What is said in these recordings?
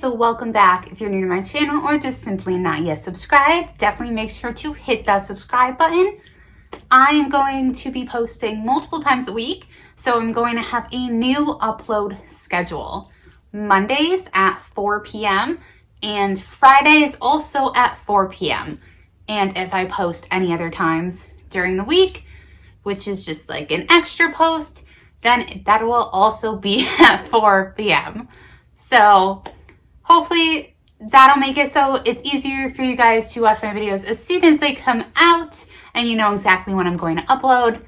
so welcome back. If you're new to my channel or just simply not yet subscribed, definitely make sure to hit that subscribe button. I am going to be posting multiple times a week, so I'm going to have a new upload schedule. Mondays at 4 p.m. and Fridays also at 4 p.m. And if I post any other times during the week, which is just like an extra post, then that will also be at 4 p.m. So hopefully that'll make it so it's easier for you guys to watch my videos as soon as they come out and you know exactly when I'm going to upload.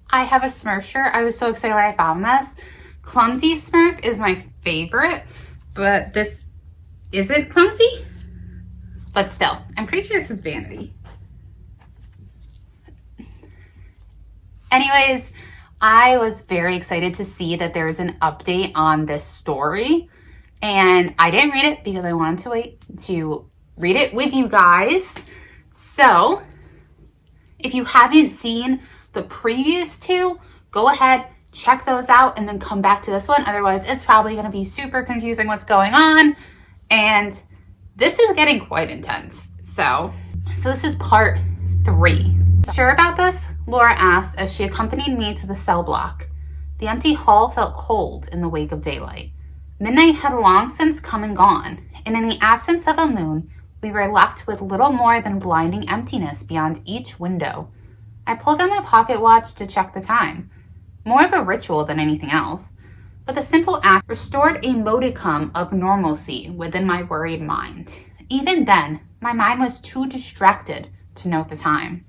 I have a Smurf shirt. I was so excited when I found this. Clumsy Smurf is my favorite, but this isn't clumsy. But still, I'm pretty sure this is vanity. Anyways, I was very excited to see that there was an update on this story. And I didn't read it because I wanted to wait to read it with you guys. So if you haven't seen the previous two, go ahead, check those out, and then come back to this one. Otherwise, it's probably going to be super confusing what's going on. And this is getting quite intense. So this is part 3. Sure about this? Laura asked as she accompanied me to the cell block. The empty hall felt cold in the wake of daylight. Midnight had long since come and gone, and in the absence of a moon, we were left with little more than blinding emptiness beyond each window. I pulled out my pocket watch to check the time. More of a ritual than anything else, but the simple act restored a modicum of normalcy within my worried mind. Even then, my mind was too distracted to note the time.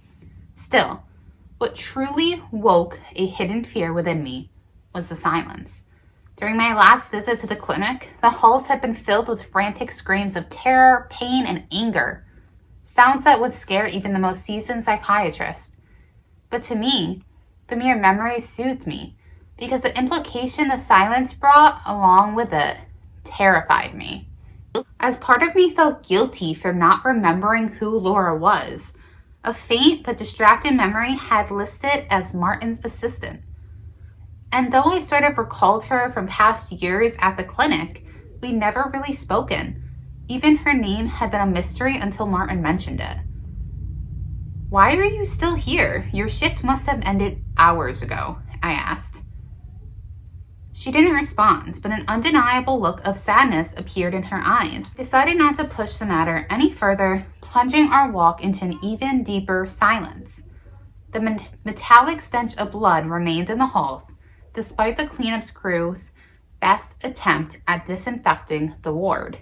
Still, what truly woke a hidden fear within me was the silence. During my last visit to the clinic, the halls had been filled with frantic screams of terror, pain, and anger. Sounds that would scare even the most seasoned psychiatrist. But to me, the mere memory soothed me, because the implication the silence brought along with it terrified me. As part of me felt guilty for not remembering who Laura was, a faint but distracted memory had listed as Martin's assistant. And though I sort of recalled her from past years at the clinic, we'd never really spoken. Even her name had been a mystery until Martin mentioned it. "Why are you still here? Your shift must have ended hours ago," I asked. She didn't respond, but an undeniable look of sadness appeared in her eyes. I decided not to push the matter any further, plunging our walk into an even deeper silence. The metallic stench of blood remained in the halls, despite the cleanup crew's best attempt at disinfecting the ward.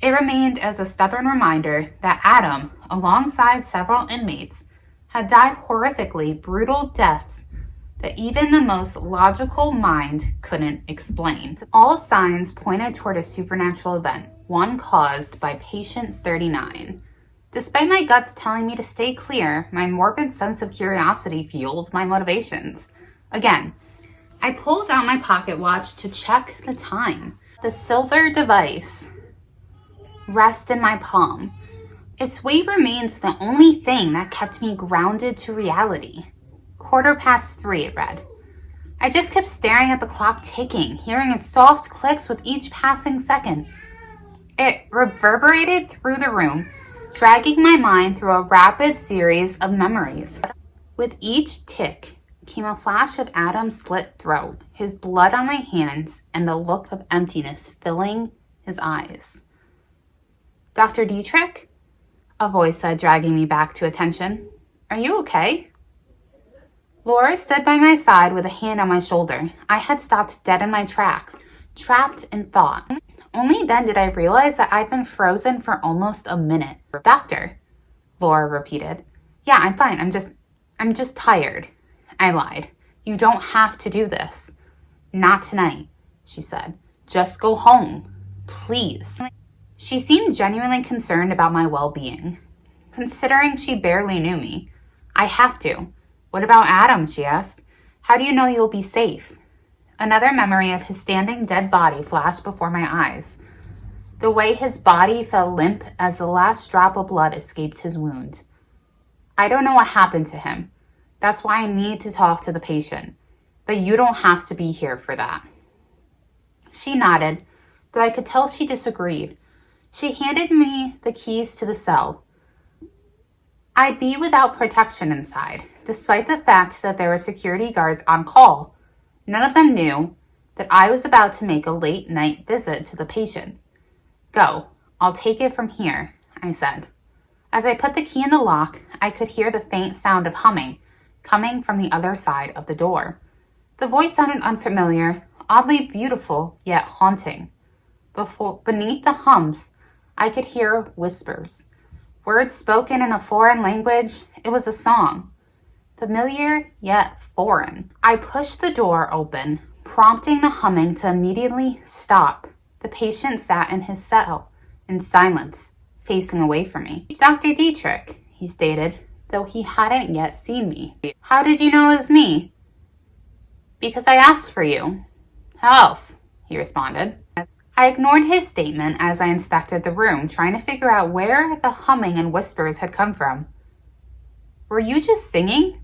It remained as a stubborn reminder that Adam, alongside several inmates, had died horrifically brutal deaths that even the most logical mind couldn't explain. All signs pointed toward a supernatural event, one caused by patient 39. Despite my guts telling me to stay clear, my morbid sense of curiosity fueled my motivations. Again, I pulled out my pocket watch to check the time. The silver device rests in my palm. Its weight remains the only thing that kept me grounded to reality. 3:15, it read. I just kept staring at the clock ticking, hearing its soft clicks with each passing second. It reverberated through the room, dragging my mind through a rapid series of memories. With each tick came a flash of Adam's slit throat, his blood on my hands, and the look of emptiness filling his eyes. "Dr. Dietrich?" a voice said, dragging me back to attention. "Are you okay?" Laura stood by my side with a hand on my shoulder. I had stopped dead in my tracks, trapped in thought. Only then did I realize that I'd been frozen for almost a minute. "Doctor," Laura repeated. "Yeah, I'm fine. I'm just tired." I lied. "You don't have to do this." "Not tonight," she said. "Just go home, please." She seemed genuinely concerned about my well-being, considering she barely knew me. "I have to." "What about Adam?" she asked. "How do you know you'll be safe?" Another memory of his standing dead body flashed before my eyes. The way his body fell limp as the last drop of blood escaped his wound. "I don't know what happened to him. That's why I need to talk to the patient. But you don't have to be here for that." She nodded, but I could tell she disagreed. She handed me the keys to the cell. I'd be without protection inside, despite the fact that there were security guards on call. None of them knew that I was about to make a late night visit to the patient. Go, I'll take it from here, I said. As I put the key in the lock, I could hear the faint sound of humming coming from the other side of the door. The voice sounded unfamiliar, oddly beautiful, yet haunting. Beneath the hums, I could hear whispers. Words spoken in a foreign language. It was a song. Familiar, yet foreign. I pushed the door open, prompting the humming to immediately stop. The patient sat in his cell, in silence, facing away from me. Dr. Dietrich, he stated, though he hadn't yet seen me. How did you know it was me? Because I asked for you. How else? He responded. I ignored his statement as I inspected the room, trying to figure out where the humming and whispers had come from. Were you just singing?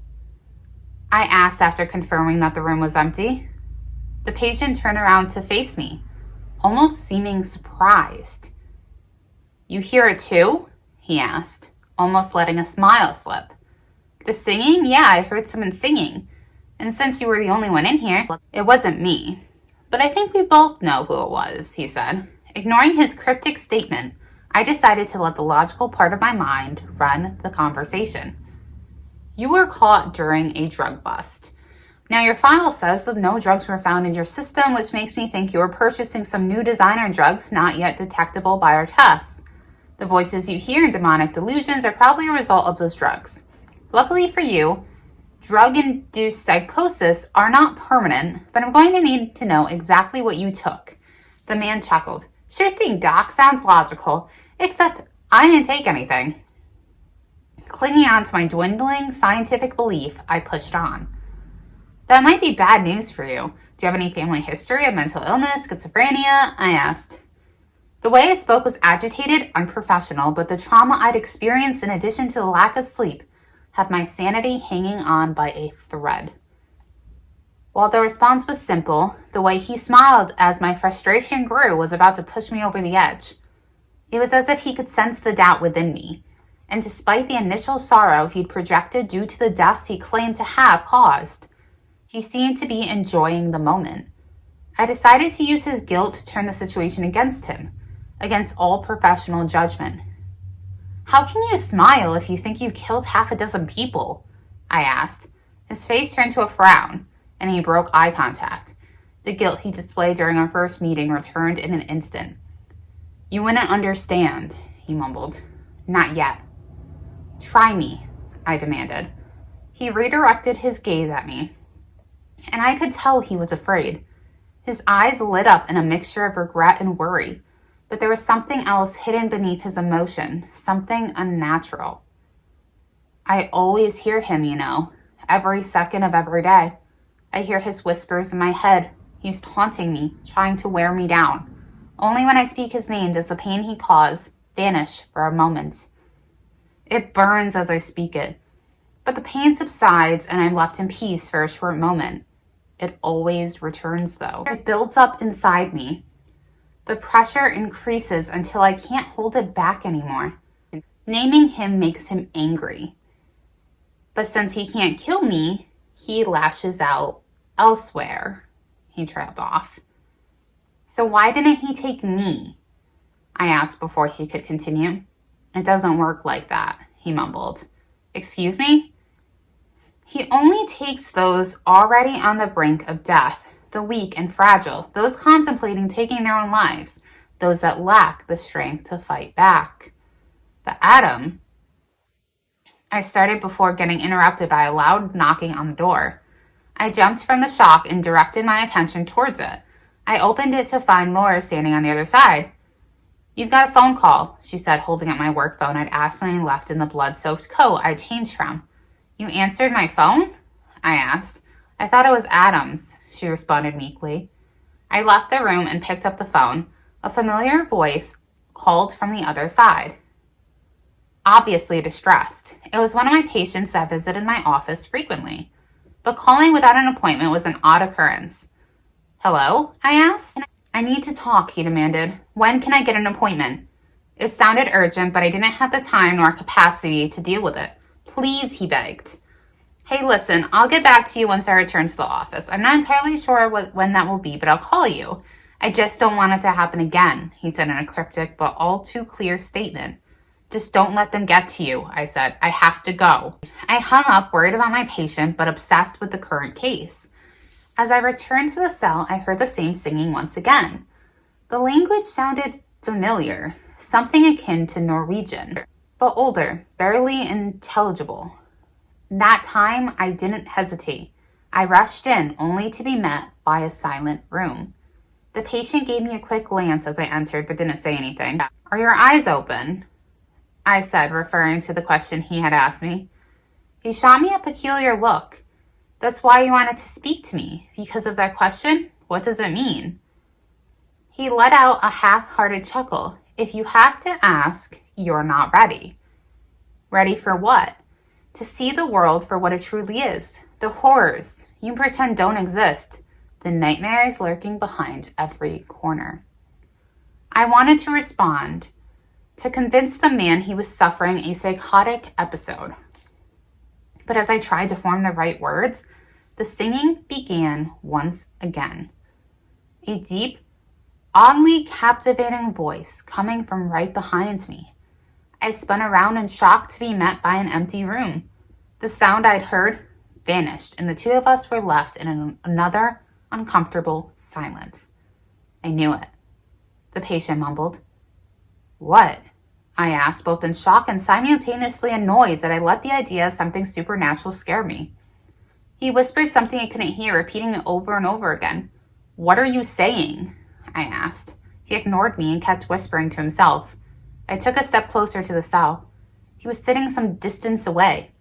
I asked after confirming that the room was empty. The patient turned around to face me, almost seeming surprised. You hear it too? He asked, almost letting a smile slip. The singing? Yeah, I heard someone singing. And since you were the only one in here, it wasn't me. But I think we both know who it was, he said. Ignoring his cryptic statement, I decided to let the logical part of my mind run the conversation. You were caught during a drug bust. Now your file says that no drugs were found in your system, which makes me think you were purchasing some new designer drugs not yet detectable by our tests. The voices you hear in demonic delusions are probably a result of those drugs. Luckily for you, drug-induced psychosis are not permanent, but I'm going to need to know exactly what you took. The man chuckled. Sure thing, Doc. Sounds logical. Except I didn't take anything. Clinging on to my dwindling scientific belief, I pushed on. That might be bad news for you. Do you have any family history of mental illness, schizophrenia? I asked. The way I spoke was agitated, unprofessional, but the trauma I'd experienced in addition to the lack of sleep have my sanity hanging on by a thread. While the response was simple, the way he smiled as my frustration grew was about to push me over the edge. It was as if he could sense the doubt within me, and despite the initial sorrow he'd projected due to the deaths he claimed to have caused, he seemed to be enjoying the moment. I decided to use his guilt to turn the situation against him, against all professional judgment. How can you smile if you think you've killed half a dozen people? I asked. His face turned to a frown, and he broke eye contact. The guilt he displayed during our first meeting returned in an instant. You wouldn't understand, he mumbled. Not yet. Try me, I demanded. He redirected his gaze at me, and I could tell he was afraid. His eyes lit up in a mixture of regret and worry. But there was something else hidden beneath his emotion, something unnatural. I always hear him, you know, every second of every day. I hear his whispers in my head. He's taunting me, trying to wear me down. Only when I speak his name does the pain he caused vanish for a moment. It burns as I speak it, but the pain subsides and I'm left in peace for a short moment. It always returns, though. It builds up inside me. The pressure increases until I can't hold it back anymore. Naming him makes him angry. But since he can't kill me, he lashes out elsewhere, he trailed off. So why didn't he take me? I asked before he could continue. It doesn't work like that, he mumbled. Excuse me? He only takes those already on the brink of death. The weak and fragile, those contemplating taking their own lives, those that lack the strength to fight back. But Adam, I started before getting interrupted by a loud knocking on the door. I jumped from the shock and directed my attention towards it. I opened it to find Laura standing on the other side. You've got a phone call, she said, holding up my work phone I'd accidentally left in the blood-soaked coat I'd changed from. You answered my phone? I asked. I thought it was Adam's, she responded meekly. I left the room and picked up the phone. A familiar voice called from the other side. Obviously distressed. It was one of my patients that visited my office frequently. But calling without an appointment was an odd occurrence. Hello? I asked. I need to talk, he demanded. When can I get an appointment? It sounded urgent, but I didn't have the time nor capacity to deal with it. Please, he begged. Hey, listen, I'll get back to you once I return to the office. I'm not entirely sure when that will be, but I'll call you. I just don't want it to happen again, he said in a cryptic but all too clear statement. Just don't let them get to you, I said. I have to go. I hung up, worried about my patient, but obsessed with the current case. As I returned to the cell, I heard the same singing once again. The language sounded familiar, something akin to Norwegian, but older, barely intelligible. That time, I didn't hesitate. I rushed in, only to be met by a silent room. The patient gave me a quick glance as I entered, but didn't say anything. Are your eyes open? I said, referring to the question he had asked me. He shot me a peculiar look. That's why you wanted to speak to me? Because of that question? What does it mean? He let out a half-hearted chuckle. If you have to ask, you're not ready. Ready for what? To see the world for what it truly is. The horrors you pretend don't exist. The nightmares lurking behind every corner. I wanted to respond, to convince the man he was suffering a psychotic episode. But as I tried to form the right words, the singing began once again. A deep, oddly captivating voice coming from right behind me. I spun around in shock to be met by an empty room. The sound I'd heard vanished, and the two of us were left in another uncomfortable silence. I knew it. The patient mumbled. What? I asked, both in shock and simultaneously annoyed that I let the idea of something supernatural scare me. He whispered something I couldn't hear, repeating it over and over again. What are you saying? I asked. He ignored me and kept whispering to himself. I took a step closer to the cell. He was sitting some distance away,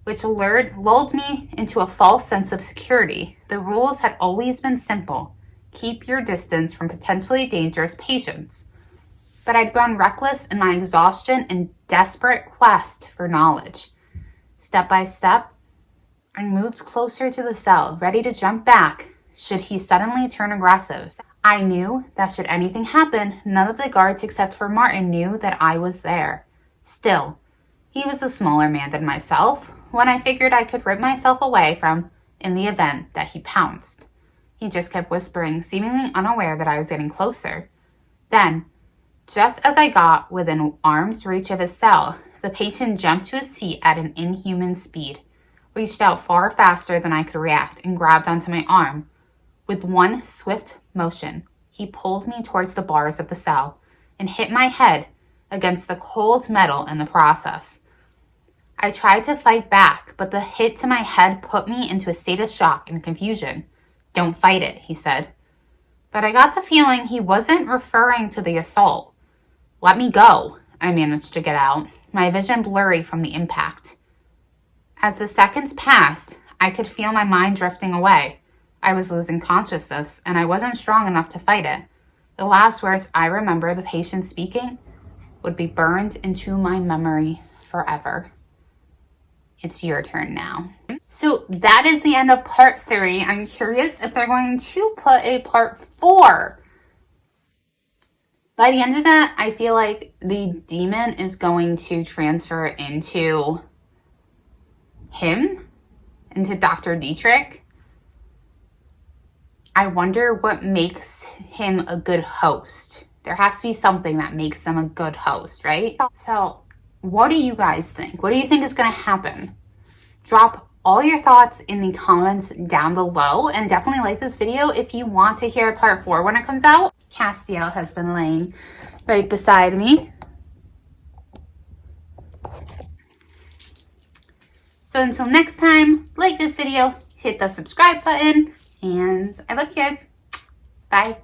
which lulled me into a false sense of security. The rules had always been simple. Keep your distance from potentially dangerous patients. But I'd grown reckless in my exhaustion and desperate quest for knowledge. Step by step, I moved closer to the cell, ready to jump back should he suddenly turn aggressive. I knew that should anything happen, none of the guards except for Martin knew that I was there. Still, he was a smaller man than myself, one I figured I could rip myself away from in the event that he pounced. He just kept whispering, seemingly unaware that I was getting closer. Then, just as I got within arm's reach of his cell, the patient jumped to his feet at an inhuman speed, reached out far faster than I could react, and grabbed onto my arm. With one swift motion, he pulled me towards the bars of the cell and hit my head against the cold metal in the process. I tried to fight back, but the hit to my head put me into a state of shock and confusion. Don't fight it, he said. But I got the feeling he wasn't referring to the assault. Let me go, I managed to get out, my vision blurry from the impact. As the seconds passed, I could feel my mind drifting away. I was losing consciousness, and I wasn't strong enough to fight it. The last words I remember the patient speaking would be burned into my memory forever. It's your turn now. So that is the end of part 3. I'm curious if they're going to put a part 4. By the end of that, I feel like the demon is going to transfer into him, into Dr. Dietrich. I wonder what makes him a good host. There has to be something that makes them a good host, right? So what do you guys think? What do you think is going to happen? Drop all your thoughts in the comments down below, and definitely like this video if you want to hear part 4 when it comes out. Castiel has been laying right beside me. So until next time, like this video, hit the subscribe button, and I love you guys. Bye.